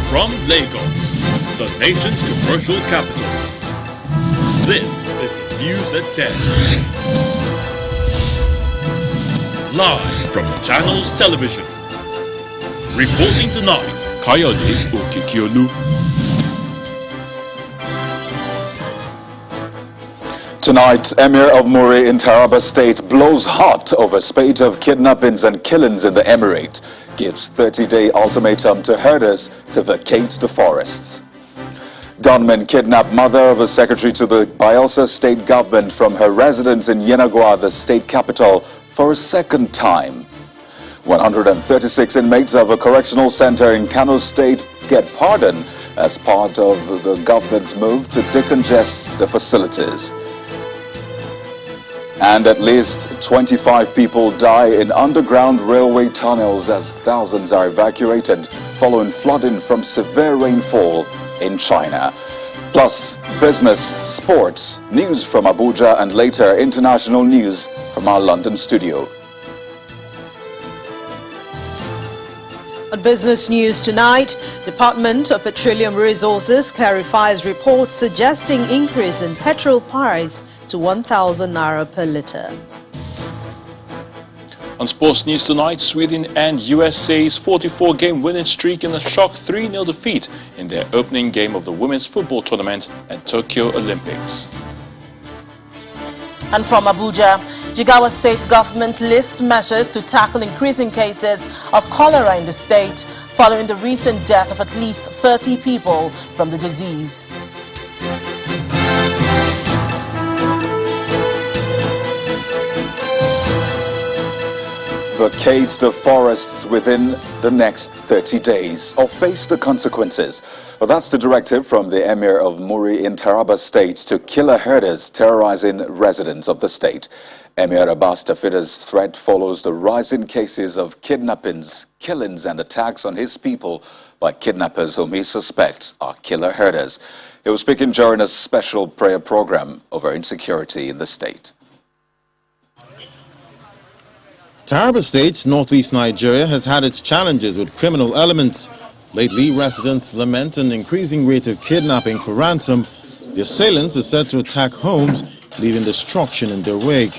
From Lagos, the nation's commercial capital, this is the News at 10. Live from Channels Television. Reporting tonight, Kayode Okikiolu. Tonight, Emir of Maru in Taraba State blows hot over spate of kidnappings and killings in the emirate. Gives 30-day ultimatum to herders to vacate the forests. Gunmen kidnapped mother of a secretary to the Bayelsa state government from her residence in Yenagoa, the state capital, for a second time. 136 inmates of a correctional center in Kano State get pardon as part of the government's move to decongest the facilities. And at least 25 people die in underground railway tunnels as thousands are evacuated following flooding from severe rainfall in China. Plus, business, sports, news from Abuja, and later international news from our London studio. On business news tonight, Department of Petroleum Resources clarifies reports suggesting increase in petrol price to 1,000 naira per litre. On sports news tonight, Sweden and USA's 44-game winning streak in a shock 3-0 defeat in their opening game of the women's football tournament at Tokyo Olympics. And from Abuja, Jigawa State government lists measures to tackle increasing cases of cholera in the state following the recent death of at least 30 people from the disease. Vacate the forests within the next 30 days or face the consequences. Well, that's the directive from the Emir of Maru in Taraba State to killer herders terrorizing residents of the state. Emir Abbas Tafida's threat follows the rising cases of kidnappings, killings and attacks on his people by kidnappers whom he suspects are killer herders. He was speaking during a special prayer program over insecurity in the state. Taraba State, northeast Nigeria, has had its challenges with criminal elements. Lately, residents lament an increasing rate of kidnapping for ransom. The assailants are said to attack homes, leaving destruction in their wake.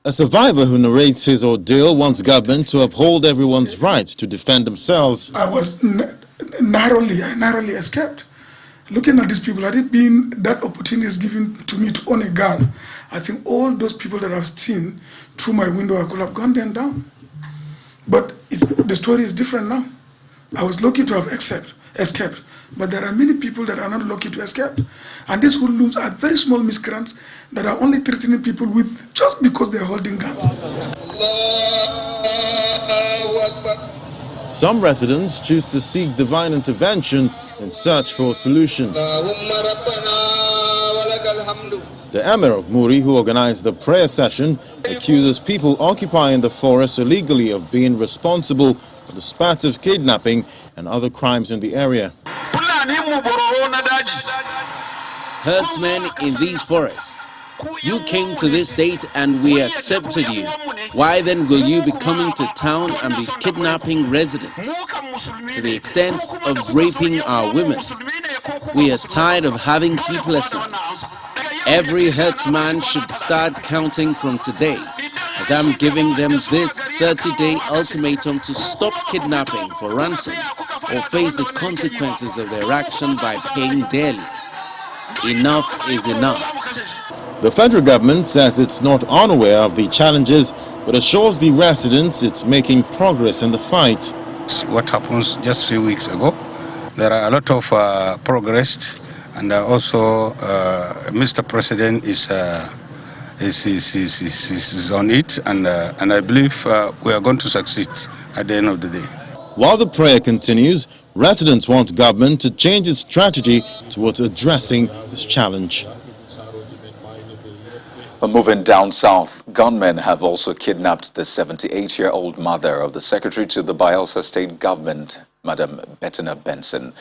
A survivor who narrates his ordeal wants government to uphold everyone's right to defend themselves. I was narrowly escaped. Looking at these people, had it been that opportunity is given to me to own a gun, I think all those people that I've seen through my window, I could have gunned them down. But the story is different now. I was lucky to have escaped, but there are many people that are not lucky to escape. And these hoodlums are very small miscreants that are only threatening people with just because they are holding guns. Some residents choose to seek divine intervention in search for a solution. The Emir of Maru, who organized the prayer session, accuses people occupying the forest illegally of being responsible for the spate of kidnapping and other crimes in the area. Herdsmen in these forests, you came to this state and we accepted you. Why then will you be coming to town and be kidnapping residents to the extent of raping our women? We are tired of having sleepless nights. Every herdsman should start counting from today, as I'm giving them this 30-day ultimatum to stop kidnapping for ransom or face the consequences of their action by paying dearly. Enough is enough. The federal government says it's not unaware of the challenges, but assures the residents it's making progress in the fight. What happens just a few weeks ago, there are a lot of progress, and also Mr. President is on it, and I believe we are going to succeed at the end of the day. While the prayer continues, residents want government to change its strategy towards addressing this challenge. Moving down south, gunmen have also kidnapped the 78-year-old mother of the secretary to the Bayelsa state government, Madam Bettina Benson.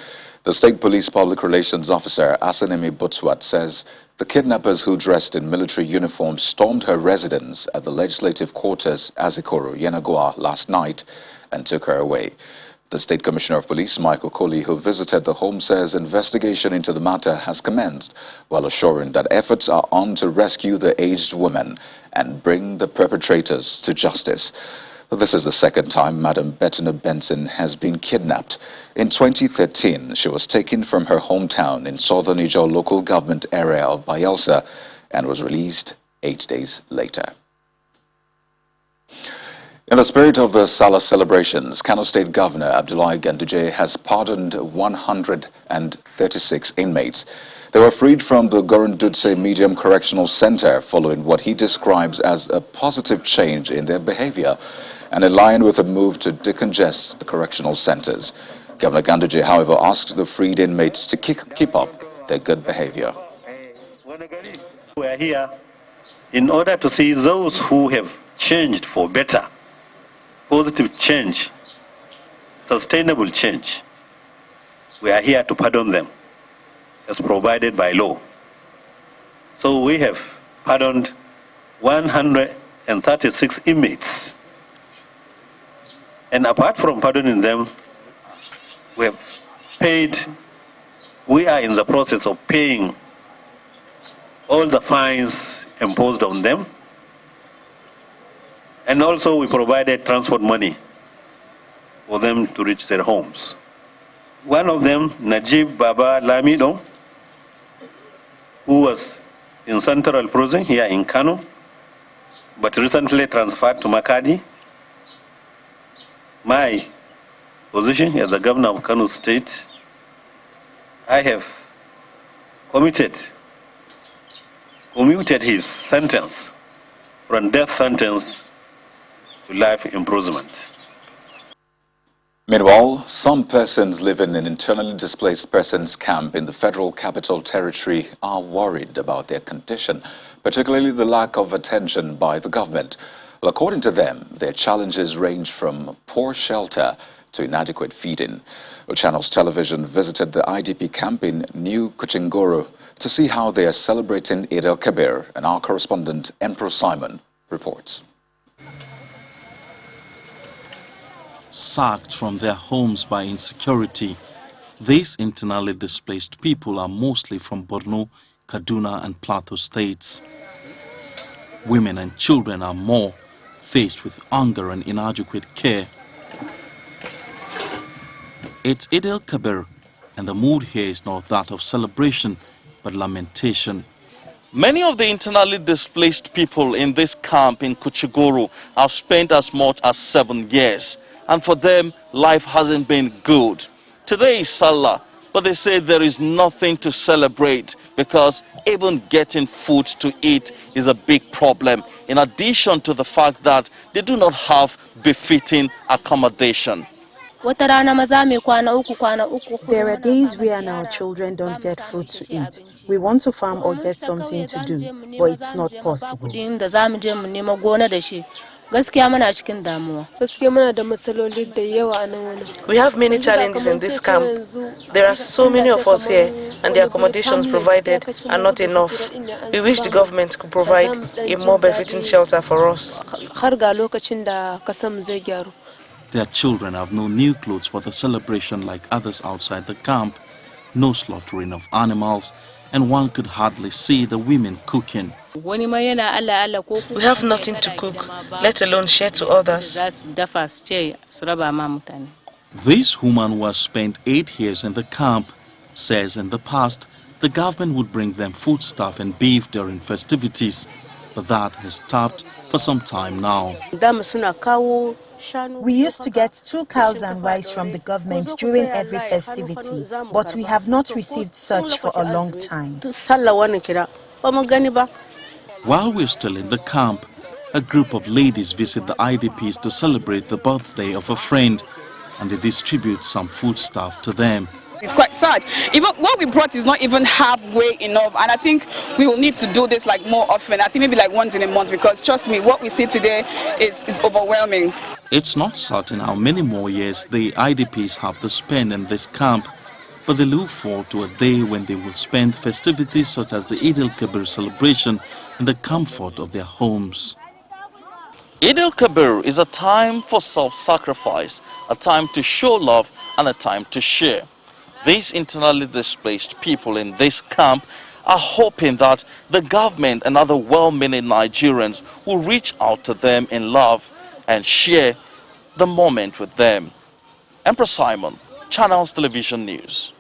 The state police public relations officer, Adeyemo, says The kidnappers, who dressed in military uniforms, stormed her residence at the Legislative Quarters, Azikoro, Yenagoa, last night and took her away. The State Commissioner of Police, Michael Colley, who visited the home, says investigation into the matter has commenced, while assuring that efforts are on to rescue the aged woman and bring the perpetrators to justice. This is the second time Madam Bettina Benson has been kidnapped. In 2013, she was taken from her hometown in southern Ijaw local government area of Bayelsa and was released 8 days later. In the spirit of the Salah celebrations, Kano State Governor Abdullahi Ganduje has pardoned 136 inmates. They were freed from the Gorundutse Medium Correctional Center following what he describes as a positive change in their behavior and in line with a move to decongest the correctional centers. Governor Ganduje, however, asked the freed inmates to keep up their good behavior. We are here in order to see those who have changed for better. Positive change, sustainable change. We are here to pardon them as provided by law. So we have pardoned 136 inmates. And apart from pardoning them, we are in the process of paying all the fines imposed on them. And also we provided transport money for them to reach their homes. One of them, Najib Baba Lamido, who was in Central Prison here in Kano, but recently transferred to Makadi. My position as the governor of Kano State, I have commuted his sentence from death sentence to life imprisonment. Meanwhile, some persons living in internally displaced persons camp in the Federal Capital Territory are worried about their condition, particularly the lack of attention by the government. Well, according to them, their challenges range from poor shelter to inadequate feeding. Well, Channels Television visited the IDP camp in New Kuchingoro to see how they are celebrating Eid al-Kabir, and our correspondent, Emperor Simon, reports. Sacked from their homes by insecurity, these internally displaced people are mostly from Borno, Kaduna and Plateau states. Women and children are more faced with hunger and inadequate care. It's Eid al-Kabir, and the mood here is not that of celebration but lamentation. Many of the internally displaced people in this camp in Kuchigoro have spent as much as 7 years. And for them, life hasn't been good. Today is Salah, but they say there is nothing to celebrate because even getting food to eat is a big problem, in addition to the fact that they do not have befitting accommodation. There are days where our children don't get food to eat. We want to farm or get something to do, but it's not possible. We have many challenges in this camp. There are so many of us here, and the accommodations provided are not enough. We wish the government could provide a more befitting shelter for us. Their children have no new clothes for the celebration like others outside the camp, no slaughtering of animals, and one could hardly see the women cooking. We have nothing to cook, let alone share to others. This woman, who has spent 8 years in the camp, says in the past the government would bring them foodstuff and beef during festivities, but that has stopped for some time now. We used to get 2 cows and rice from the government during every festivity, but we have not received such for a long time. While we're still in the camp, a group of ladies visit the IDPs to celebrate the birthday of a friend, and they distribute some foodstuff to them. It's quite sad. Even what we brought is not even halfway enough, and I think we will need to do this like more often. I think maybe like once in a month, because trust me, what we see today is overwhelming. It's not certain how many more years the IDPs have to spend in this camp, but they look forward to a day when they will spend festivities such as the Eid al-Kabir celebration in the comfort of their homes. Eid al-Kabir is a time for self-sacrifice, a time to show love and a time to share. These internally displaced people in this camp are hoping that the government and other well-meaning Nigerians will reach out to them in love and share the moment with them. Emperor Simon, Channels Television News.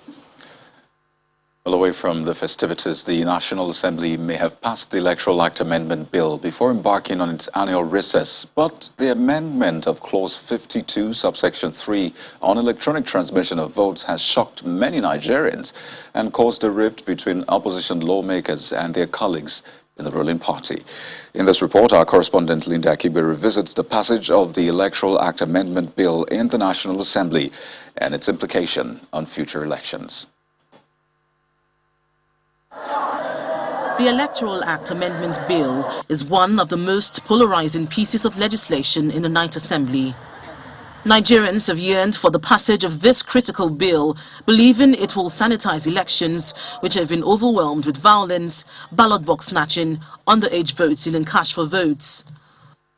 Well, away from the festivities, the National Assembly may have passed the Electoral Act Amendment Bill before embarking on its annual recess, but the amendment of Clause 52, subsection 3 on electronic transmission of votes has shocked many Nigerians and caused a rift between opposition lawmakers and their colleagues in the ruling party. In this report, our correspondent Linda Akibe revisits the passage of the Electoral Act Amendment Bill in the National Assembly and its implication on future elections. The Electoral Act Amendment Bill is one of the most polarizing pieces of legislation in the Ninth Assembly. Nigerians have yearned for the passage of this critical bill, believing it will sanitize elections, which have been overwhelmed with violence, ballot box snatching, underage voting and cash for votes.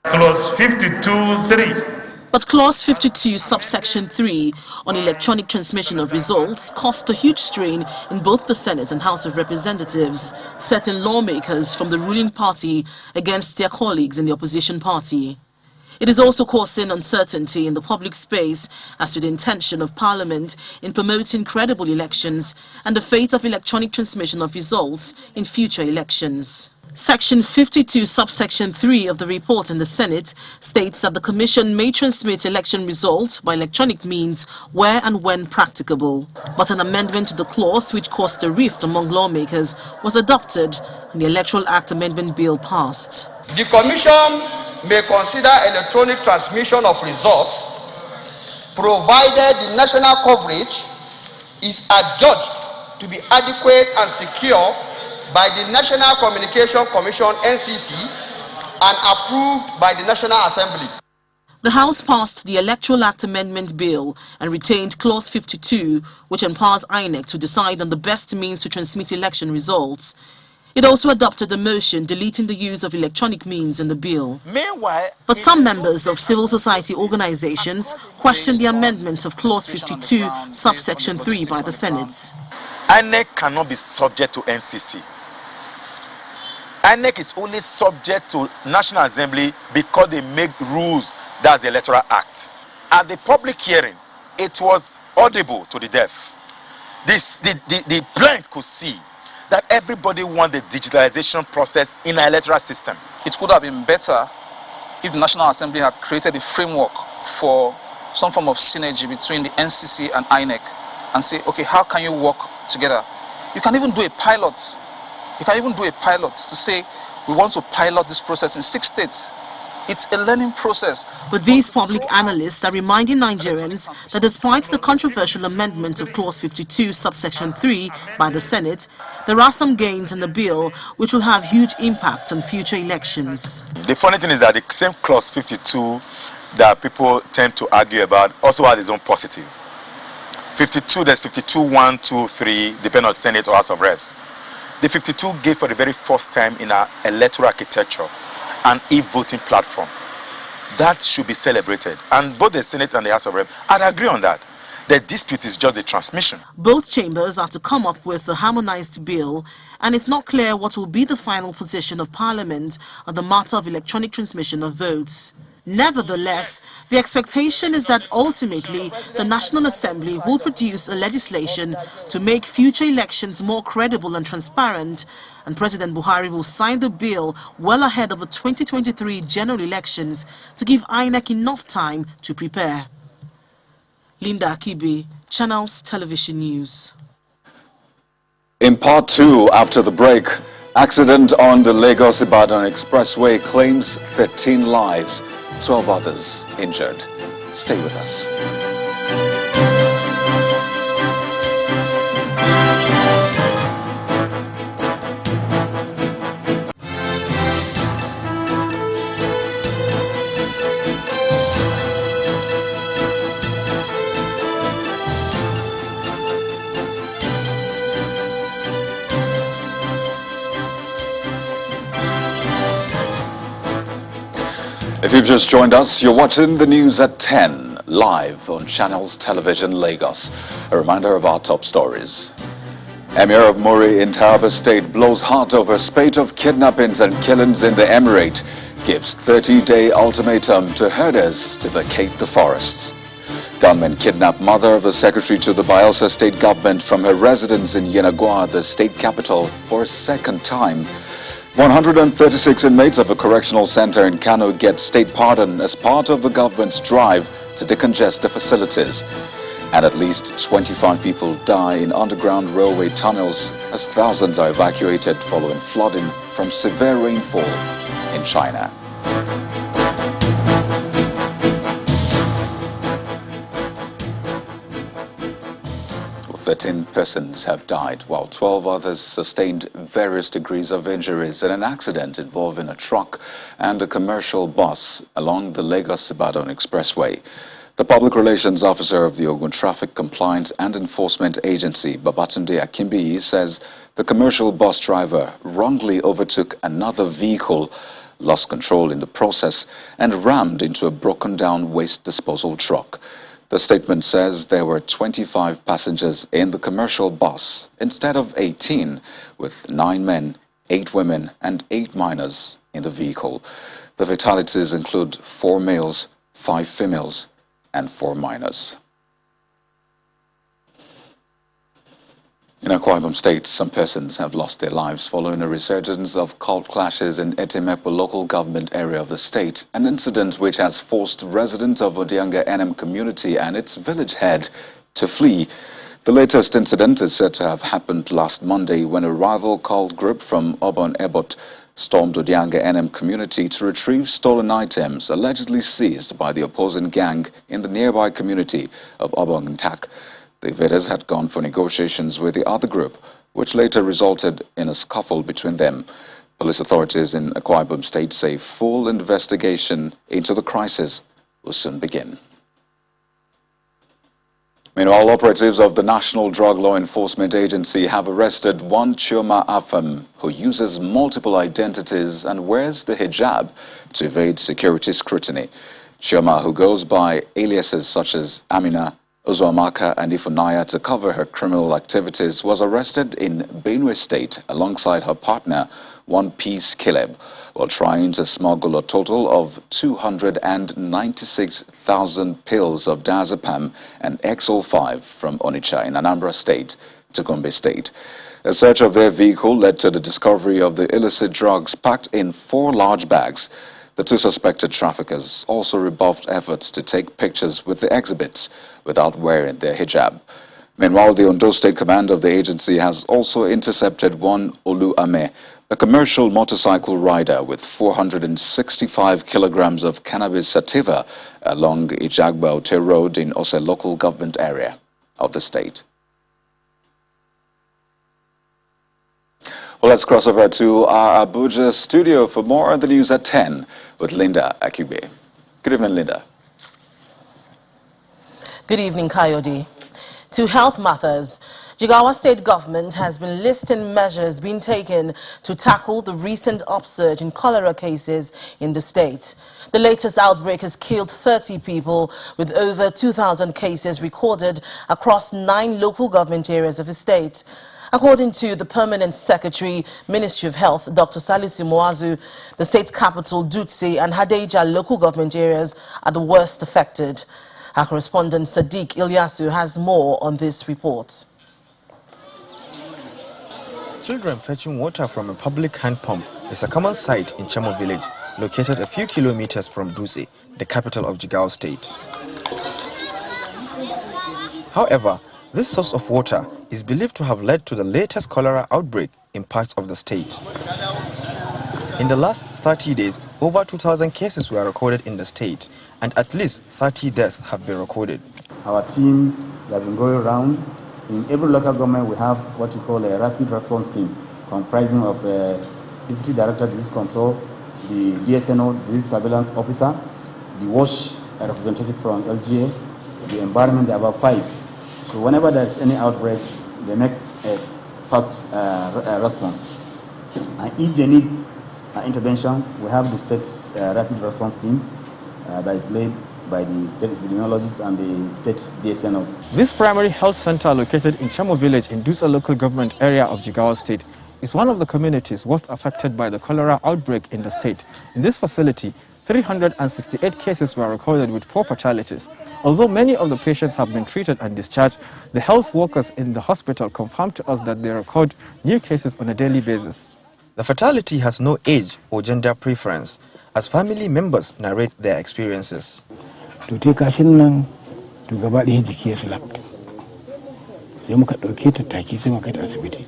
Clause 52(3). But Clause 52, subsection 3 on electronic transmission of results caused a huge strain in both the Senate and House of Representatives, setting lawmakers from the ruling party against their colleagues in the opposition party. It is also causing uncertainty in the public space as to the intention of Parliament in promoting credible elections and the fate of electronic transmission of results in future elections. Section 52, subsection 3 of the report in the Senate states that the Commission may transmit election results by electronic means where and when practicable. But an amendment to the clause which caused a rift among lawmakers was adopted and the Electoral Act Amendment Bill passed. The Commission may consider electronic transmission of results provided the national coverage is adjudged to be adequate and secure by the National Communication Commission (NCC) and approved by the National Assembly. The House passed the Electoral Act Amendment Bill and retained Clause 52, which empowers INEC to decide on the best means to transmit election results. It also adopted a motion deleting the use of electronic means in the bill. Meanwhile, but some members of civil society organizations questioned the amendment of Clause 52, subsection 3 by the Senate. INEC cannot be subject to NCC. INEC is only subject to National Assembly because they make rules. That's the Electoral Act. At the public hearing, it was audible to the deaf. The blind could see that everybody wants the digitalization process in an electoral system. It could have been better if the National Assembly had created a framework for some form of synergy between the NCC and INEC and say, okay, how can you work together? You can even do a pilot. You can even do a pilot to say, we want to pilot this process in 6 states. It's a learning process. But these public analysts are reminding Nigerians that despite the controversial amendment of Clause 52, subsection 3 by the Senate, there are some gains in the bill which will have huge impact on future elections. The funny thing is that the same Clause 52 that people tend to argue about also has its own positive. 52, there's 52, 1, 2, 3, depending on Senate or House of Reps. The 52 gave for the very first time in our electoral architecture an e-voting platform. That should be celebrated. And both the Senate and the House of Reps, I'd agree on that. The dispute is just the transmission. Both chambers are to come up with a harmonized bill, and it's not clear what will be the final position of Parliament on the matter of electronic transmission of votes. Nevertheless, the expectation is that ultimately the National Assembly will produce a legislation to make future elections more credible and transparent, and President Buhari will sign the bill well ahead of the 2023 general elections to give INEC enough time to prepare. Linda Akibe, Channels Television News. In part 2, after the break, accident on the Lagos-Ibadan expressway claims 13 lives. 12 others injured. Stay with us. If you've just joined us, you're watching the news at 10, live on Channels Television Lagos. A reminder of our top stories. Emir of Maru in Taraba State blows hot over spate of kidnappings and killings in the Emirate, gives 30-day ultimatum to herders to vacate the forests. Gunmen kidnapped mother of the secretary to the Bayelsa state government from her residence in Yenagoa, the state capital, for a second time. 136 inmates of a correctional center in Kano get state pardon as part of the government's drive to decongest the facilities. And at least 25 people die in underground railway tunnels as thousands are evacuated following flooding from severe rainfall in China. 13 persons have died, while 12 others sustained various degrees of injuries in an accident involving a truck and a commercial bus along the Lagos-Ibadan expressway. The public relations officer of the Ogun Traffic Compliance and Enforcement Agency, Babatunde Akimbiyi, says the commercial bus driver wrongly overtook another vehicle, lost control in the process, and rammed into a broken-down waste disposal truck. The statement says there were 25 passengers in the commercial bus instead of 18, with 9 men, 8 women, and 8 minors in the vehicle. The fatalities include 4 males, 5 females, and 4 minors. In Akwa Ibom State, some persons have lost their lives following a resurgence of cult clashes in Adeyemo local government area of the state, an incident which has forced residents of Odianga NM community and its village head to flee. The latest incident is said to have happened last Monday when a rival cult group from Obon Ebot stormed Odianga NM community to retrieve stolen items allegedly seized by the opposing gang in the nearby community of Obon Ntak. The invaders had gone for negotiations with the other group, which later resulted in a scuffle between them. Police authorities in Akwa Ibom State say full investigation into the crisis will soon begin. Meanwhile, operatives of the National Drug Law Enforcement Agency have arrested one Chioma Afam who uses multiple identities and wears the hijab to evade security scrutiny. Chioma, who goes by aliases such as Amina, Ozuamaka and Ifunaya to cover her criminal activities, was arrested in Benue State alongside her partner, One Piece Caleb, while trying to smuggle a total of 296,000 pills of diazepam and XO5 from Onitsha in Anambra State to Gombe State. A search of their vehicle led to the discovery of the illicit drugs packed in 4 large bags. The 2 suspected traffickers also rebuffed efforts to take pictures with the exhibits without wearing their hijab. Meanwhile, the Ondo State Command of the agency has also intercepted one Olu Ame, a commercial motorcycle rider with 465 kilograms of cannabis sativa along Ijagba-Ote Road in Ose local government area of the state. Well, let's cross over to our Abuja studio for more on the news at 10 with Linda Akube. Good evening, Linda. Good evening, Coyote. To health matters, Jigawa State government has been listing measures being taken to tackle the recent upsurge in cholera cases in the state. The latest outbreak has killed 30 people, with over 2,000 cases recorded across 9 local government areas of the state. According to the Permanent Secretary, Ministry of Health, Dr. Salisu Moazu, the state capital, Dutse, and Hadeja local government areas are the worst affected. Our correspondent Sadiq Ilyasu has more on this report. Children fetching water from a public hand pump is a common sight in Chemo village, located a few kilometers from Dutse, the capital of Jigawa State. However, this source of water is believed to have led to the latest cholera outbreak in parts of the state. In the last 30 days, over 2,000 cases were recorded in the state, and at least 30 deaths have been recorded. Our team have been going around. In every local government, we have what we call a rapid response team, comprising of Deputy Director Disease Control, the DSNO Disease Surveillance Officer, the WASH representative from LGA, the environment, there are about 5. So whenever there's any outbreak, they make a fast response. And if they need intervention, we have the state's rapid response team. that is led by the state epidemiologists and the state DSNO. This primary health center located in Chamo village in Dusa local government area of Jigawa State is one of the communities worst affected by the cholera outbreak in the state. In this facility, 368 cases were recorded with 4 fatalities. Although many of the patients have been treated and discharged, the health workers in the hospital confirmed to us that they record new cases on a daily basis. The fatality has no age or gender preference, as family members narrate their experiences. To take kashin nan to gaba ɗaya jiki ya slapped. Sai muka ɗauke ta take sai muka kai ta asibiti.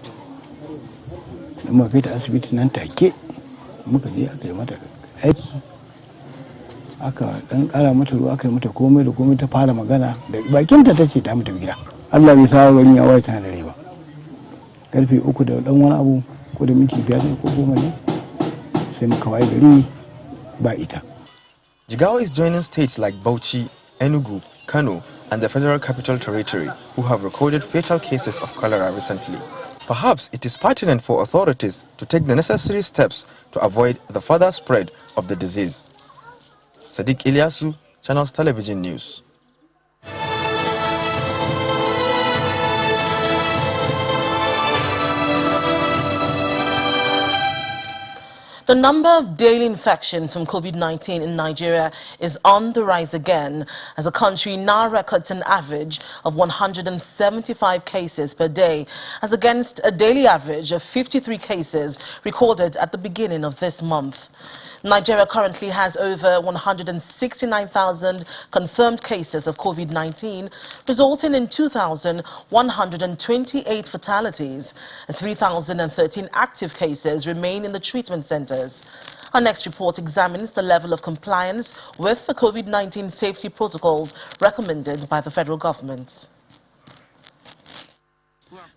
Da muka kai ta asibiti nan take muka je aka yi mata aiki. Aka ɗan ƙara mata ruwa aka yi mata komai da komai ta fara magana da bakinta ta ce ta mutu gida. Allah bai sa garin ya waye tana da rai ba. Karfe 3 da ɗan wani abu ko da minti 5 ne ko 10 ne sai muka waye gari ba ita. Jigawa is joining states like Bauchi, Enugu, Kano, and the Federal Capital Territory, who have recorded fatal cases of cholera recently. Perhaps it is pertinent for authorities to take the necessary steps to avoid the further spread of the disease. Sadiq Ilyasu, Channels Television News. The number of daily infections from COVID-19 in Nigeria is on the rise again, as the country now records an average of 175 cases per day, as against a daily average of 53 cases recorded at the beginning of this month. Nigeria currently has over 169,000 confirmed cases of COVID-19, resulting in 2,128 fatalities, as 3,013 active cases remain in the treatment centers. Our next report examines the level of compliance with the COVID-19 safety protocols recommended by the federal government.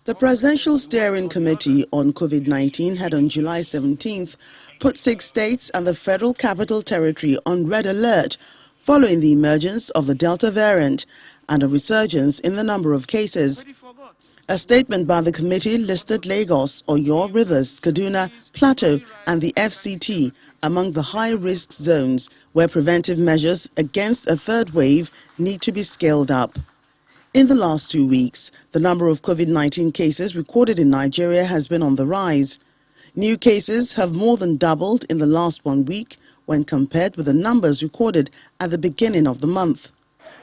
The Presidential Steering Committee on COVID-19 had on July 17th put 6 states and the Federal Capital Territory on red alert following the emergence of the Delta variant and a resurgence in the number of cases. A statement by the committee listed Lagos, Oyo, Rivers, Kaduna, Plateau and the FCT among the high-risk zones where preventive measures against a third wave need to be scaled up. In the last 2 weeks, the number of COVID-19 cases recorded in Nigeria has been on the rise. New cases have more than doubled in the last 1 week when compared with the numbers recorded at the beginning of the month.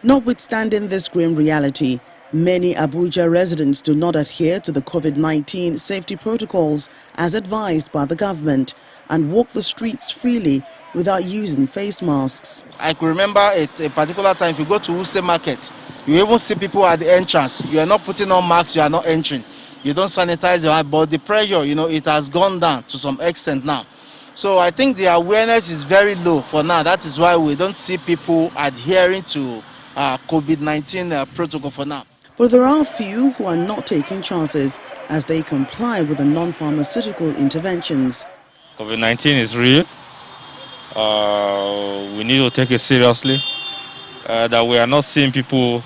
Notwithstanding this grim reality, many Abuja residents do not adhere to the COVID-19 safety protocols as advised by the government and walk the streets freely without using face masks. I could remember at a particular time, if you go to Wuse Market, you even see people at the entrance. You are not putting on masks, you are not entering. You don't sanitize your hand, but the pressure, it has gone down to some extent now. So I think the awareness is very low for now. That is why we don't see people adhering to COVID-19 protocol for now. But there are a few who are not taking chances as they comply with the non-pharmaceutical interventions. COVID-19 is real. We need to take it seriously. That we are not seeing people,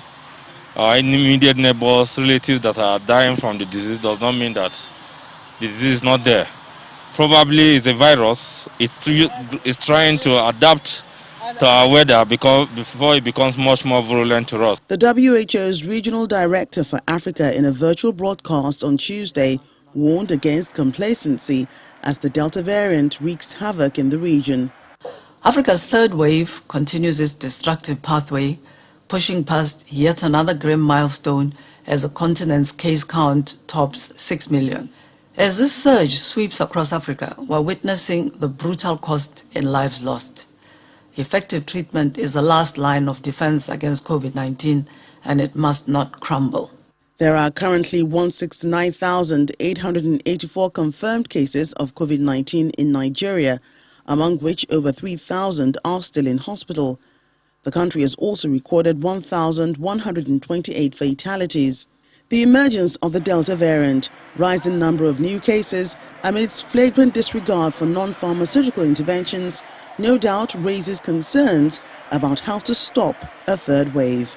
our immediate neighbors, relatives that are dying from the disease does not mean that the disease is not there. Probably it's a virus. It's trying to adapt to our weather before it becomes much more virulent to us. The WHO's Regional Director for Africa in a virtual broadcast on Tuesday warned against complacency as the Delta variant wreaks havoc in the region. Africa's third wave continues its destructive pathway, pushing past yet another grim milestone as the continent's case count tops 6 million. As this surge sweeps across Africa, we're witnessing the brutal cost in lives lost. Effective treatment is the last line of defense against COVID-19, and it must not crumble. There are currently 169,884 confirmed cases of COVID-19 in Nigeria, among which over 3,000 are still in hospital. The country has also recorded 1,128 fatalities. The emergence of the Delta variant, rising number of new cases amidst flagrant disregard for non-pharmaceutical interventions, no doubt raises concerns about how to stop a third wave.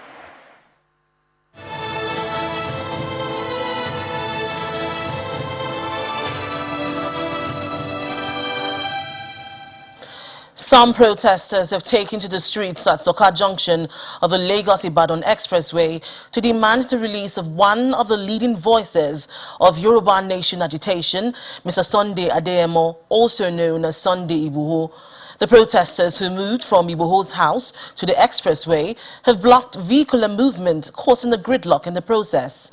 Some protesters have taken to the streets at Soka Junction of the Lagos-Ibadan expressway to demand the release of one of the leading voices of Yoruba nation agitation, Mr. Sunday Adeyemo, also known as Sunday Igboho. The protesters who moved from Igboho's house to the expressway have blocked vehicular movement, causing a gridlock in the process.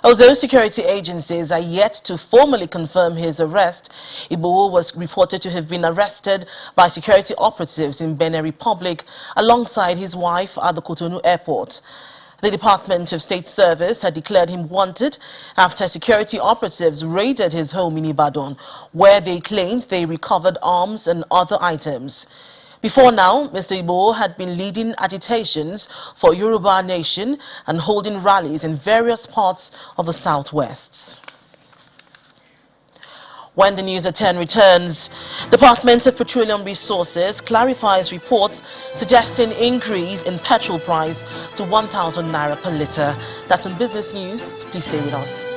Although security agencies are yet to formally confirm his arrest, Igboho was reported to have been arrested by security operatives in Benin Republic alongside his wife at the Cotonou airport. The Department of State Service had declared him wanted after security operatives raided his home in Ibadan, where they claimed they recovered arms and other items. Before now, Mr. Igboho had been leading agitations for Yoruba nation and holding rallies in various parts of the southwest. When the news at 10 returns, Department of Petroleum Resources clarifies reports suggesting increase in petrol price to 1,000 naira per litre. That's on Business News. Please stay with us.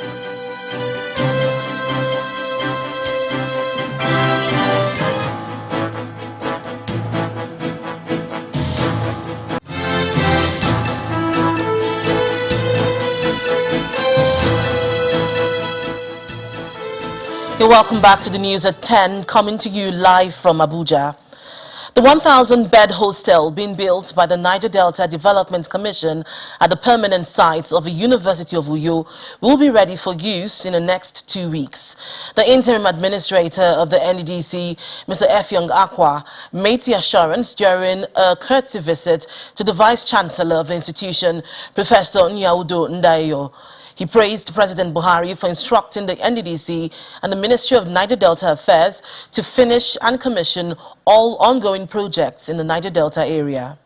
You're welcome back to the news at 10, coming to you live from Abuja. The 1,000-bed hostel being built by the Niger Delta Development Commission at the permanent sites of the University of Uyo will be ready for use in the next 2 weeks. The interim administrator of the NDDC, Mr. Effiong Akwa, made the assurance during a courtesy visit to the Vice-Chancellor of the institution, Professor Nyaudo Ndayo. He praised President Buhari for instructing the NDDC and the Ministry of Niger Delta Affairs to finish and commission all ongoing projects in the Niger Delta area.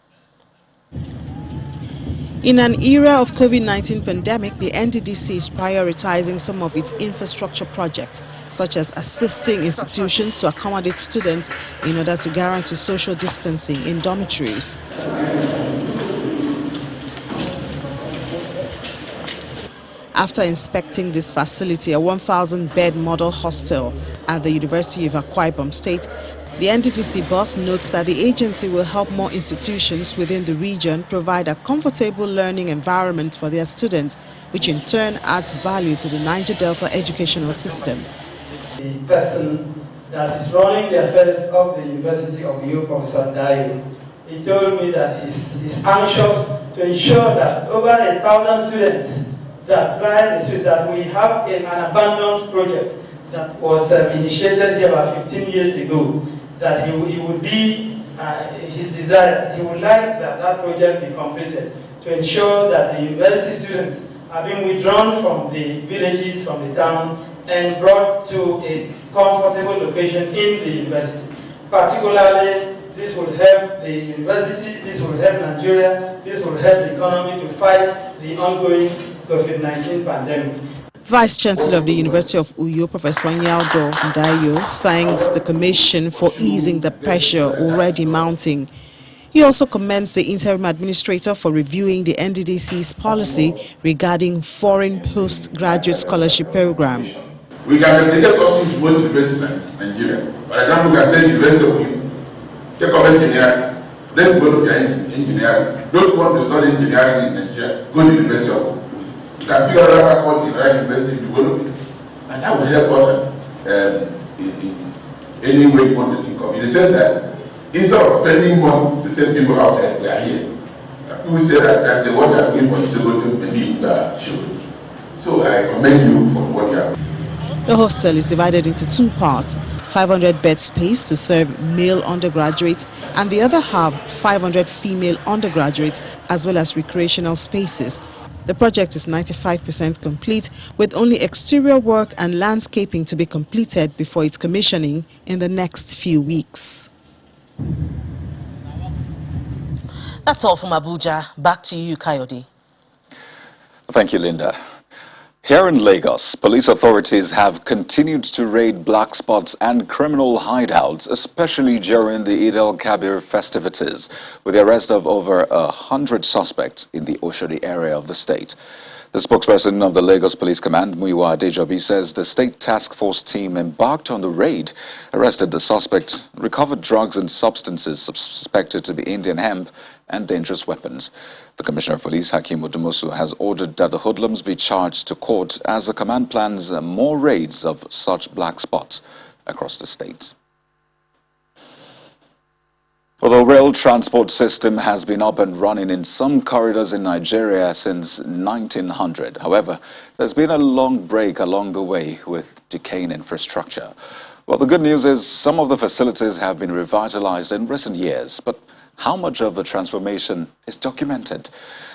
In an era of COVID-19 pandemic, the NDDC is prioritizing some of its infrastructure projects, such as assisting institutions to accommodate students in order to guarantee social distancing in dormitories. After inspecting this facility, a 1,000-bed model hostel at the University of Akwa Ibom State, the NDDC boss notes that the agency will help more institutions within the region provide a comfortable learning environment for their students, which in turn adds value to the Niger Delta educational system. The person that is running the affairs of the University of Uyo, Professor Ndayo, he told me that he's anxious to ensure that over 1,000 students that we have an abandoned project that was initiated here about 15 years ago, that he would be, his desire, he would like that project be completed to ensure that the university students are being withdrawn from the villages, from the town, and brought to a comfortable location in the university. Particularly, this will help the university, this will help Nigeria, this will help the economy to fight the ongoing COVID-19 pandemic. Vice-Chancellor of the University of Uyo, Professor Nyaudo Ndayo, thanks the Commission for easing the pressure already mounting. He also commends the interim administrator for reviewing the NDDC's policy regarding foreign postgraduate scholarship program. We can replicate scholarships most universities in Nigeria. For example, we can say University of Uyo, take up engineering, then go to engineering. Those who want to study engineering in Nigeria, go to University of Uyo. You can pick another faculty in right university to develop it, and that will help us in any way you want to think of. In the sense that instead of spending money to send people outside, we are here. People say that what they are doing for is going to maybe show. So I commend you for what you are doing. The hostel is divided into two parts: 500 bed space to serve male undergraduates, and the other half 500 female undergraduates, as well as recreational spaces. The project is 95% complete, with only exterior work and landscaping to be completed before its commissioning in the next few weeks. That's all from Abuja. Back to you, Coyote. Thank you, Linda. Here in Lagos, police authorities have continued to raid black spots and criminal hideouts, especially during the Eid al-Kabir festivities, with the arrest of over 100 suspects in the Oshodi area of the state. The spokesperson of the Lagos Police Command, Muyiwa Adeyemo, says the state task force team embarked on the raid, arrested the suspect, recovered drugs and substances suspected to be Indian hemp and dangerous weapons. The Commissioner of Police, Hakeem Odumosu, has ordered that the hoodlums be charged to court as the command plans more raids of such black spots across the state. Well, the rail transport system has been up and running in some corridors in Nigeria since 1900. However, there's been a long break along the way with decaying infrastructure. Well, the good news is some of the facilities have been revitalized in recent years, but how much of the transformation is documented?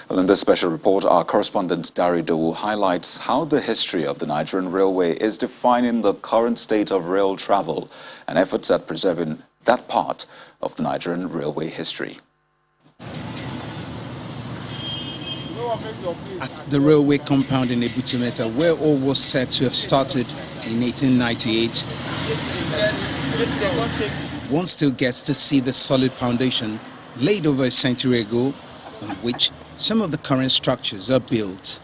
Well, in this special report, our correspondent Dari Dowu highlights how the history of the Nigerian Railway is defining the current state of rail travel and efforts at preserving that part of the Nigerian Railway history. At the railway compound in Ebute-Metta, where all was said to have started in 1898, one still gets to see the solid foundation laid over a century ago on which some of the current structures are built.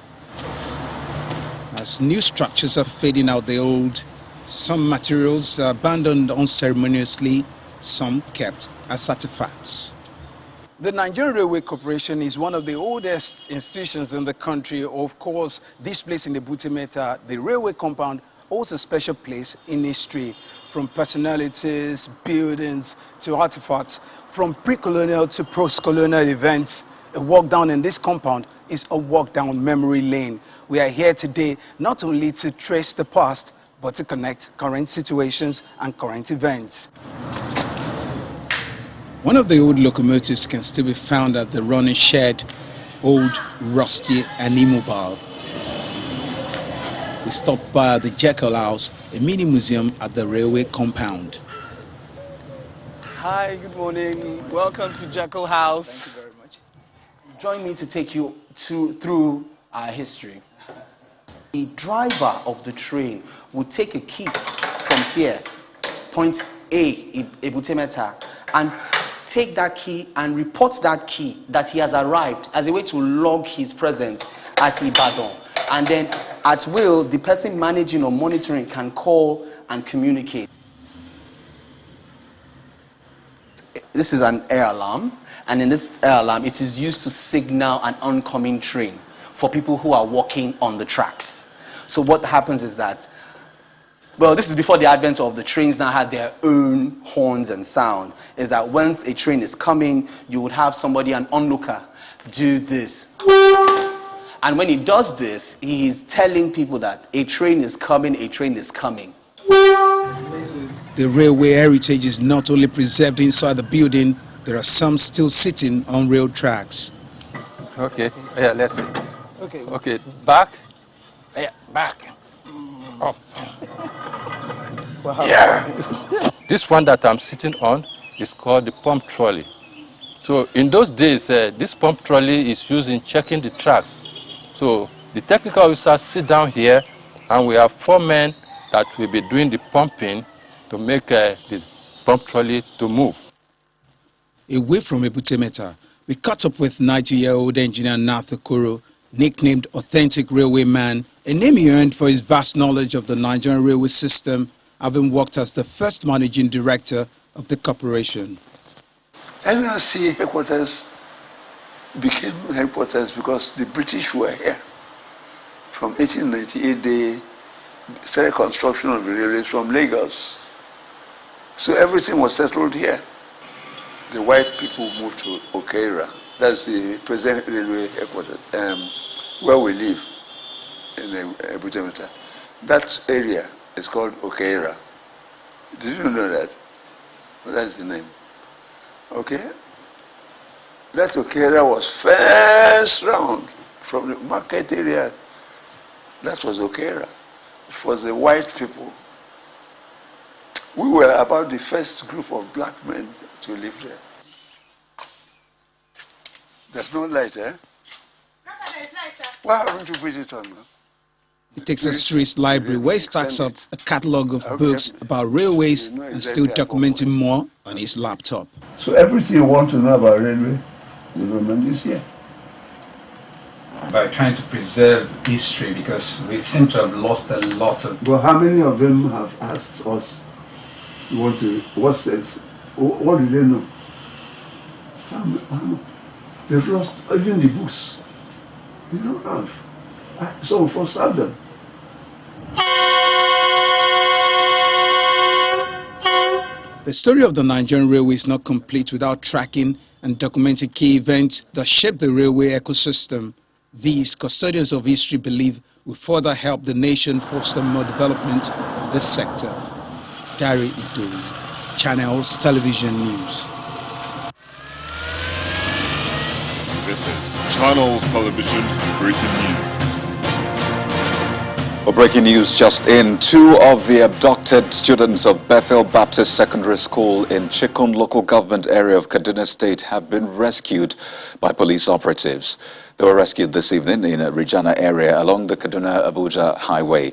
As new structures are fading out the old, some materials are abandoned unceremoniously, some kept as artifacts. The Nigerian Railway Corporation is one of the oldest institutions in the country. Of course, this place in Ebute-Metta, the railway compound, holds a special place in history, from personalities, buildings, to artifacts, from pre-colonial to post-colonial events. A walk down in this compound is a walk down memory lane. We are here today not only to trace the past, but to connect current situations and current events. One of the old locomotives can still be found at the running shed, old, rusty and immobile. We stopped by the Jekyll House, a mini museum at the railway compound. Hi, good morning. Welcome to Jekyll House. Thank you very much. Join me to take you through our history. The driver of the train will take a key from here, point A, Ebute-Metta, and take that key and report that key that he has arrived as a way to log his presence at Ibadan. And then at will, the person managing or monitoring can call and communicate. This is an air alarm, and in this air alarm, it is used to signal an oncoming train for people who are walking on the tracks. So what happens is that, well, this is before the advent of the trains now had their own horns and sound, is that once a train is coming, you would have somebody, an onlooker, do this. And when he does this, he is telling people that a train is coming, a train is coming. The railway heritage is not only preserved inside the building, there are some still sitting on rail tracks. Okay, yeah, let's see. Okay, back. Yeah, back. Up. Yeah. This one that I'm sitting on is called the pump trolley. So in those days, this pump trolley is used in checking the tracks. So the technical officers sit down here, and we have 4 men that will be doing the pumping to make the pump trolley to move. Away from Ebute-Metta, we caught up with 90-year-old engineer Nath Okoro, nicknamed Authentic Railway Man, a name he earned for his vast knowledge of the Nigerian railway system, having worked as the first managing director of the corporation. NRC headquarters became headquarters because the British were here. From 1898, they started construction of the railways from Lagos. So everything was settled here. The white people moved to Okeira. That's the present railway headquarters, where we live in Ebute-Metta. That area is called Okeira. Did you know that? Well, that's the name. Okay? That Okeira was first round from the market area. That was Okeira. It was the white people. We were about the first group of black men to live there. There's no light, eh? Why haven't you put it on? He takes us to his library, where he stacks up a catalogue of books about railways and still documenting more on his laptop. So everything you want to know about railway, you remember this here. by trying to preserve history, because we seem to have lost a lot of... But how many of them have asked us, what sense? What do they know? They've lost even the books. They don't have. Some of us have them. The story of the Nigerian Railway is not complete without tracking and documenting key events that shaped the railway ecosystem. These custodians of history believe will further help the nation foster more development in this sector. Gary Idowu, Channels Television News. This is Channels Television's breaking news. For breaking news just in, 2 of the abducted students of Bethel Baptist Secondary School in Chikun local government area of Kaduna State have been rescued by police operatives. They were rescued this evening in a Regina area along the Kaduna-Abuja highway.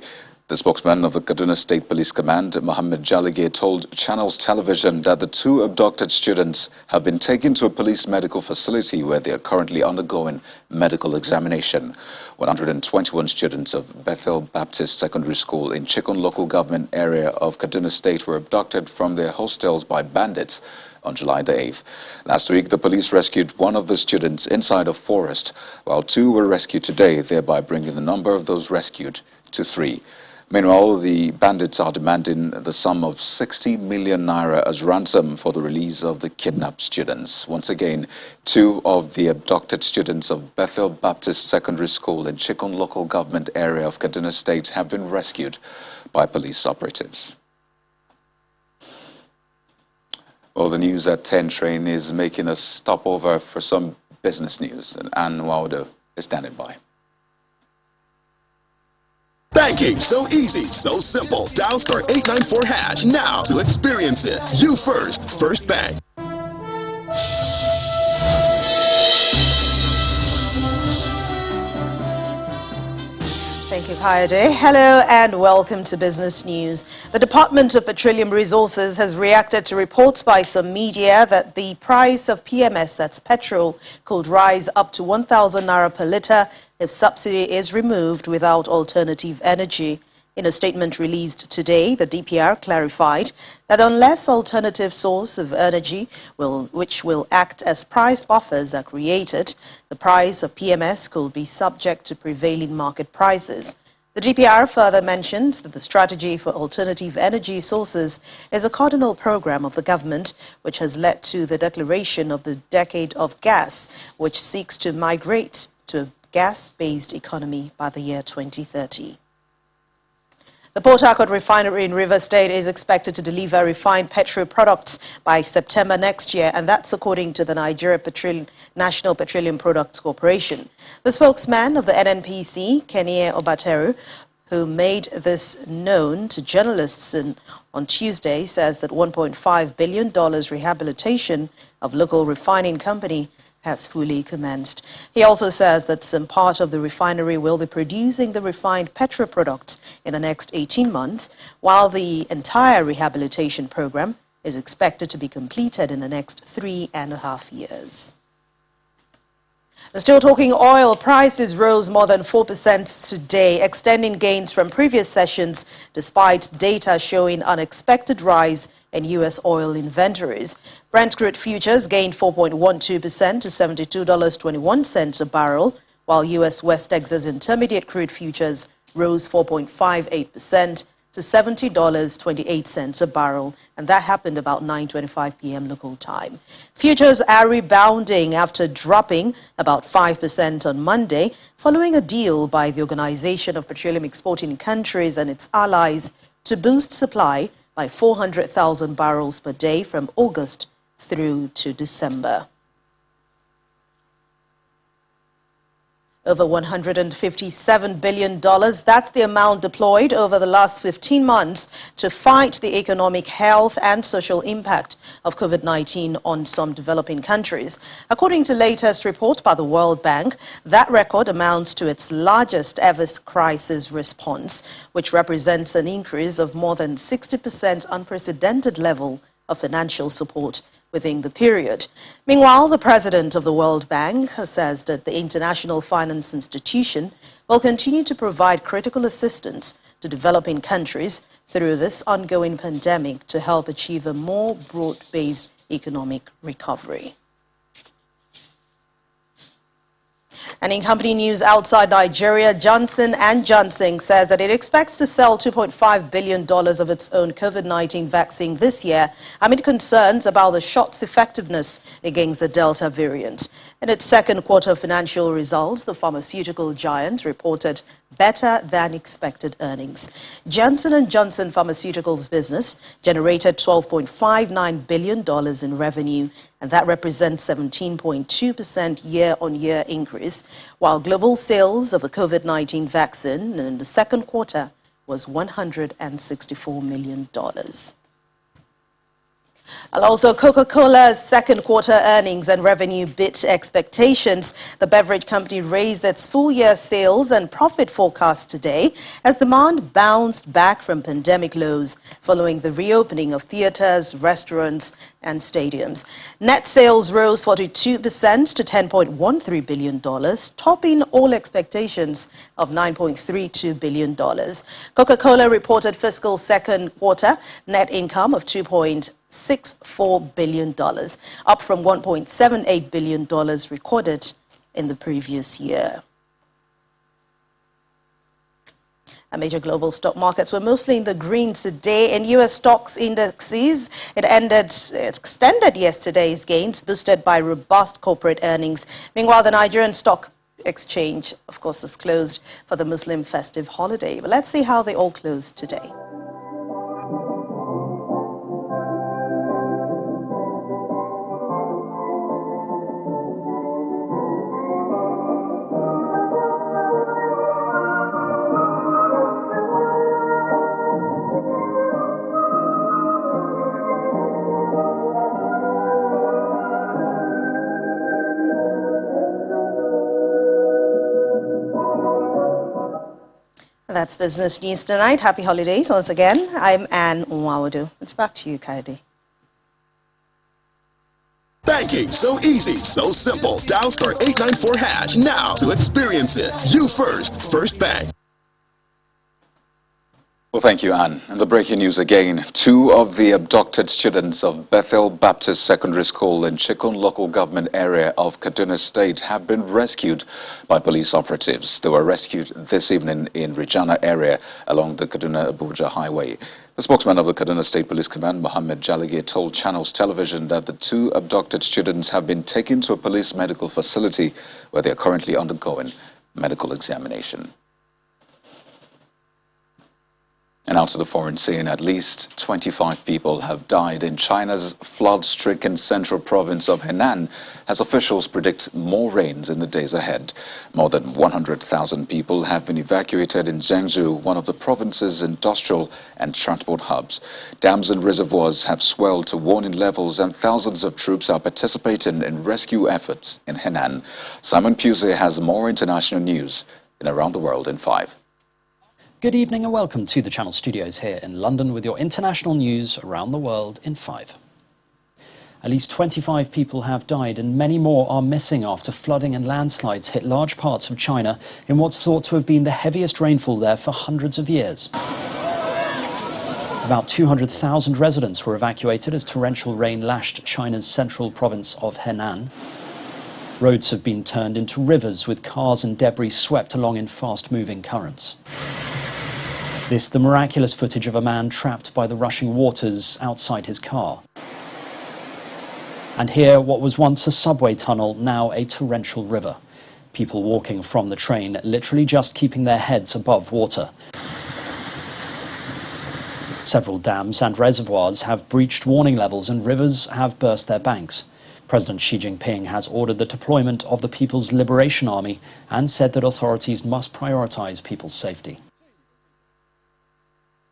The spokesman of the Kaduna State Police Command, Mohammed Jalige, told Channels Television that the 2 abducted students have been taken to a police medical facility where they are currently undergoing medical examination. 121 students of Bethel Baptist Secondary School in Chikun local government area of Kaduna State were abducted from their hostels by bandits on July the 8th. Last week, the police rescued 1 of the students inside a forest, while 2 were rescued today, thereby bringing the number of those rescued to 3. Meanwhile, the bandits are demanding the sum of 60 million naira as ransom for the release of the kidnapped students. Once again, 2 of the abducted students of Bethel Baptist Secondary School in Chikun local government area of Kaduna State have been rescued by police operatives. Well, the news at 10 train is making a stopover for some business news, and Ann Wilder is standing by. Banking so easy, so simple. Dial *894# now to experience it. You first, First Bank. Thank you, Kayode. Hello and welcome to Business News. The Department of Petroleum Resources has reacted to reports by some media that the price of PMS, that's petrol, could rise up to 1,000 naira per litre if subsidy is removed without alternative energy. In a statement released today, the DPR clarified that unless alternative source of energy which will act as price buffers are created, the price of PMS could be subject to prevailing market prices. The DPR further mentioned that the strategy for alternative energy sources is a cardinal program of the government, which has led to the declaration of the Decade of Gas, which seeks to migrate to a gas-based economy by the year 2030. The Port Harcourt refinery in Rivers State is expected to deliver refined petrol products by September next year, and that's according to the National Petroleum Products Corporation. The spokesman of the NNPC, Kenye Obateru, who made this known to journalists on Tuesday, says that $1.5 billion rehabilitation of local refining company has fully commenced. He also says that some part of the refinery will be producing the refined petrol products in the next 18 months, while the entire rehabilitation program is expected to be completed in the next 3.5 years. Still talking oil, prices rose more than 4% today, extending gains from previous sessions despite data showing unexpected rise in U.S. oil inventories. Brent crude futures gained 4.12% to $72.21 a barrel, while U.S. West Texas Intermediate crude futures rose 4.58% to $70.28 a barrel, and that happened about 9:25 p.m. local time. Futures are rebounding after dropping about 5% on Monday, following a deal by the Organization of Petroleum Exporting Countries and its allies to boost supply by 400,000 barrels per day from August through to December. Over $157 billion, that's the amount deployed over the last 15 months to fight the economic, health and social impact of COVID-19 on some developing countries. According to latest report by the World Bank, that record amounts to its largest ever crisis response, which represents an increase of more than 60% unprecedented level of financial support within the period. Meanwhile, the president of the World Bank says that the International Finance Institution will continue to provide critical assistance to developing countries through this ongoing pandemic to help achieve a more broad-based economic recovery. And in company news outside Nigeria, Johnson & Johnson says that it expects to sell $2.5 billion of its own COVID-19 vaccine this year amid concerns about the shot's effectiveness against the Delta variant. In its second quarter financial results, the pharmaceutical giant reported better than expected earnings. Johnson & Johnson Pharmaceuticals business generated $12.59 billion in revenue, and that represents 17.2% year-on-year increase, while global sales of the COVID-19 vaccine in the second quarter was $164 million. And also, Coca-Cola's second quarter earnings and revenue beat expectations. The beverage company raised its full-year sales and profit forecast today as demand bounced back from pandemic lows following the reopening of theaters, restaurants, and stadiums. Net sales rose 42% to $10.13 billion, topping all expectations of $9.32 billion. Coca-Cola reported fiscal second quarter net income of $2.64 billion, up from $1.78 billion recorded in the previous year. Major global stock markets were mostly in the green today. In U.S. stocks indexes, it extended yesterday's gains, boosted by robust corporate earnings. Meanwhile, the Nigerian Stock Exchange, of course, is closed for the Muslim festive holiday. But let's see how they all closed today. That's business news tonight. Happy holidays once again. I'm Anne Nwawadu. It's back to you, Kayode. Banking so easy, so simple. Dial *894# now to experience it. You first, First Bank. Well, thank you, Anne. And the breaking news again. 2 of the abducted students of Bethel Baptist Secondary School in Chikun local government area of Kano State have been rescued by police operatives. They were rescued this evening in Rijana area along the Kaduna-Abuja highway. The spokesman of the Kano State Police Command, Mohammed Jalige, told Channels Television that the 2 abducted students have been taken to a police medical facility where they are currently undergoing medical examination. And out to the foreign scene, at least 25 people have died in China's flood-stricken central province of Henan as officials predict more rains in the days ahead. More than 100,000 people have been evacuated in Jiangsu, one of the province's industrial and transport hubs. Dams and reservoirs have swelled to warning levels, and thousands of troops are participating in rescue efforts in Henan. Simon Pusey has more international news in Around the World in 5. Good evening and welcome to the Channel Studios here in London with your international news around the world in 5. At least 25 people have died and many more are missing after flooding and landslides hit large parts of China in what's thought to have been the heaviest rainfall there for hundreds of years. About 200,000 residents were evacuated as torrential rain lashed China's central province of Henan. Roads have been turned into rivers with cars and debris swept along in fast-moving currents. This, the miraculous footage of a man trapped by the rushing waters outside his car. And here, what was once a subway tunnel, now a torrential river. People walking from the train, literally just keeping their heads above water. Several dams and reservoirs have breached warning levels and rivers have burst their banks. President Xi Jinping has ordered the deployment of the People's Liberation Army and said that authorities must prioritize people's safety.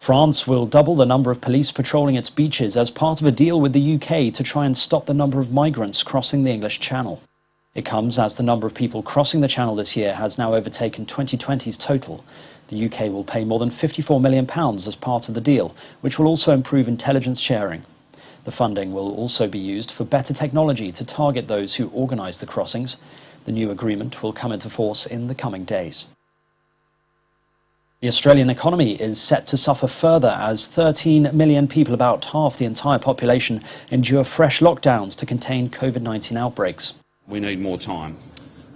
France will double the number of police patrolling its beaches as part of a deal with the UK to try and stop the number of migrants crossing the English Channel. It comes as the number of people crossing the Channel this year has now overtaken 2020's total. The UK will pay more than £54 million as part of the deal, which will also improve intelligence sharing. The funding will also be used for better technology to target those who organise the crossings. The new agreement will come into force in the coming days. The Australian economy is set to suffer further as 13 million people, about half the entire population, endure fresh lockdowns to contain COVID-19 outbreaks. We need more time.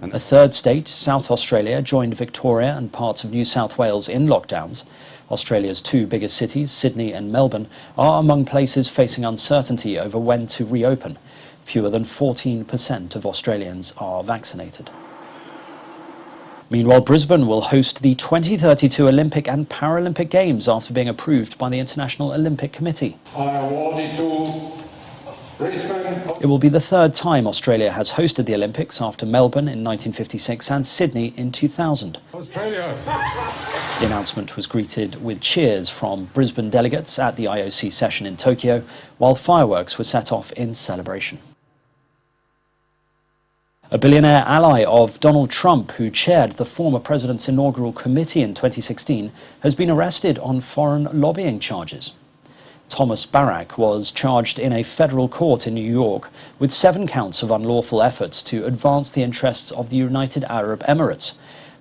A third state, South Australia, joined Victoria and parts of New South Wales in lockdowns. Australia's two biggest cities, Sydney and Melbourne, are among places facing uncertainty over when to reopen. Fewer than 14% of Australians are vaccinated. Meanwhile, Brisbane will host the 2032 Olympic and Paralympic Games after being approved by the International Olympic Committee. I award it to Brisbane. It will be the third time Australia has hosted the Olympics, after Melbourne in 1956 and Sydney in 2000. Australia. The announcement was greeted with cheers from Brisbane delegates at the IOC session in Tokyo, while fireworks were set off in celebration. A billionaire ally of Donald Trump, who chaired the former president's inaugural committee in 2016, has been arrested on foreign lobbying charges. Thomas Barak was charged in a federal court in New York with 7 counts of unlawful efforts to advance the interests of the United Arab Emirates.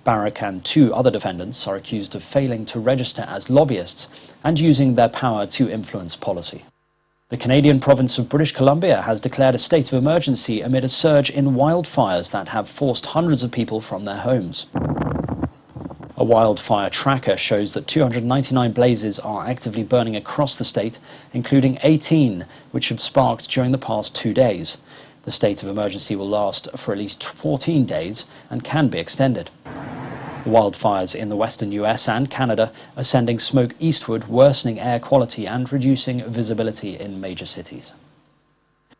Barak and 2 other defendants are accused of failing to register as lobbyists and using their power to influence policy. The Canadian province of British Columbia has declared a state of emergency amid a surge in wildfires that have forced hundreds of people from their homes. A wildfire tracker shows that 299 blazes are actively burning across the state, including 18 which have sparked during the past 2 days. The state of emergency will last for at least 14 days and can be extended. The wildfires in the western US and Canada are sending smoke eastward, worsening air quality and reducing visibility in major cities.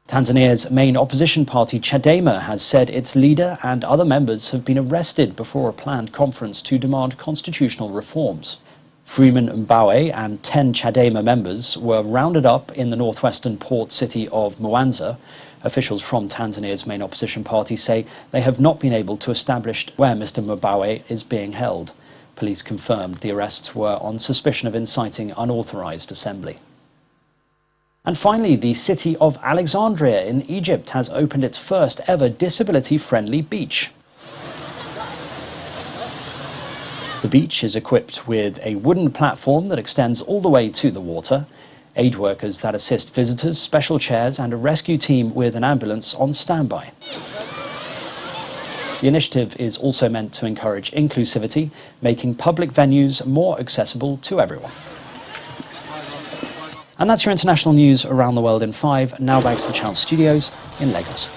Tanzania's main opposition party, Chadema, has said its leader and other members have been arrested before a planned conference to demand constitutional reforms. Freeman Mbowe and 10 Chadema members were rounded up in the northwestern port city of Mwanza. Officials from Tanzania's main opposition party say they have not been able to establish where Mr. Mbowe is being held. Police confirmed the arrests were on suspicion of inciting unauthorized assembly. And finally, the city of Alexandria in Egypt has opened its first ever disability-friendly beach. The beach is equipped with a wooden platform that extends all the way to the water, aid workers that assist visitors, special chairs and a rescue team with an ambulance on standby. The initiative is also meant to encourage inclusivity, making public venues more accessible to everyone. And that's your international news around the world in 5. Now back to the Channel Studios in Lagos.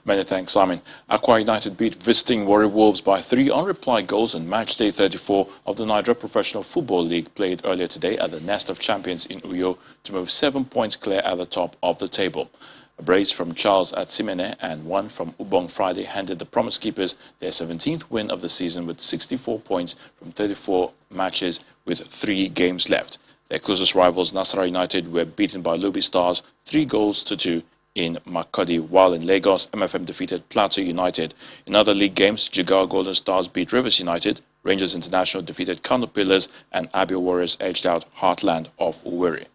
Many thanks, Simon. Akwa United beat visiting Warri Wolves by 3 unreplied goals in match day 34 of the Nigeria Professional Football League, played earlier today at the Nest of Champions in Uyo to move 7 points clear at the top of the table. A brace from Charles Atsimene and one from Ubong Friday handed the Promise Keepers their 17th win of the season with 64 points from 34 matches with 3 games left. Their closest rivals, Nasarawa United, were beaten by Lubi Stars 3-2 in Makodi, while in Lagos, MFM defeated Plateau United. In other league games, Jigawa Golden Stars beat Rivers United, Rangers International defeated Kano Pillars, and Abia Warriors edged out Heartland of Owerri.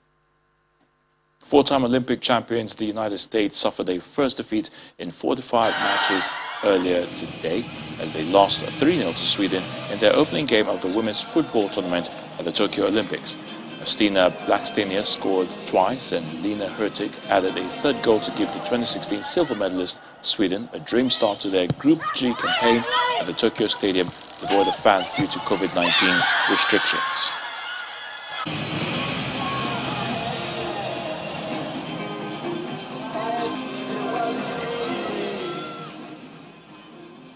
4-time Olympic champions, the United States, suffered a first defeat in 45 matches earlier today as they lost 3-0 to Sweden in their opening game of the women's football tournament at the Tokyo Olympics. Stina Blackstenius scored twice and Lena Hurtig added a 3rd goal to give the 2016 silver medalist Sweden a dream start to their Group G campaign at the Tokyo Stadium, devoid of fans due to COVID-19 restrictions.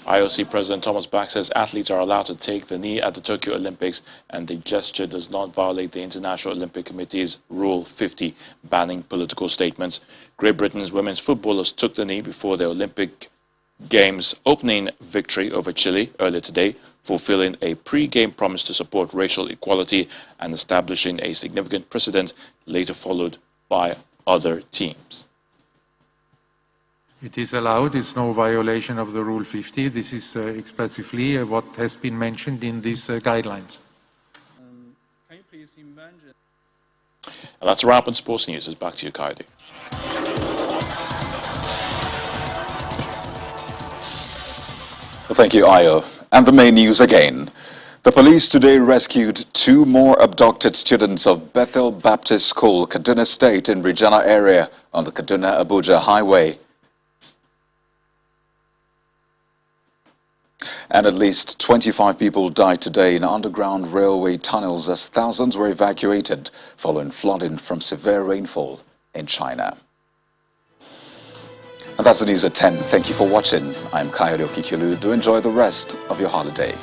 IOC President Thomas Bach says athletes are allowed to take the knee at the Tokyo Olympics and the gesture does not violate the International Olympic Committee's Rule 50, banning political statements. Great Britain's women's footballers took the knee before the Olympic Games opening victory over Chile earlier today, fulfilling a pre-game promise to support racial equality and establishing a significant precedent later followed by other teams. It is allowed. It's no violation of the Rule 50. This is expressively what has been mentioned in these guidelines. Can you please And that's a wrap on Sports News. It's back to you, Kaidi. Well, thank you, Ayo. And the main news again. The police today rescued 2 more abducted students of Bethel Baptist School, Kano State in Regina area on the Kaduna-Abuja highway. And at least 25 people died today in underground railway tunnels as thousands were evacuated following flooding from severe rainfall in China. And that's the news at 10. Thank you for watching. I'm Kayode Okikilu. Do enjoy the rest of your holiday.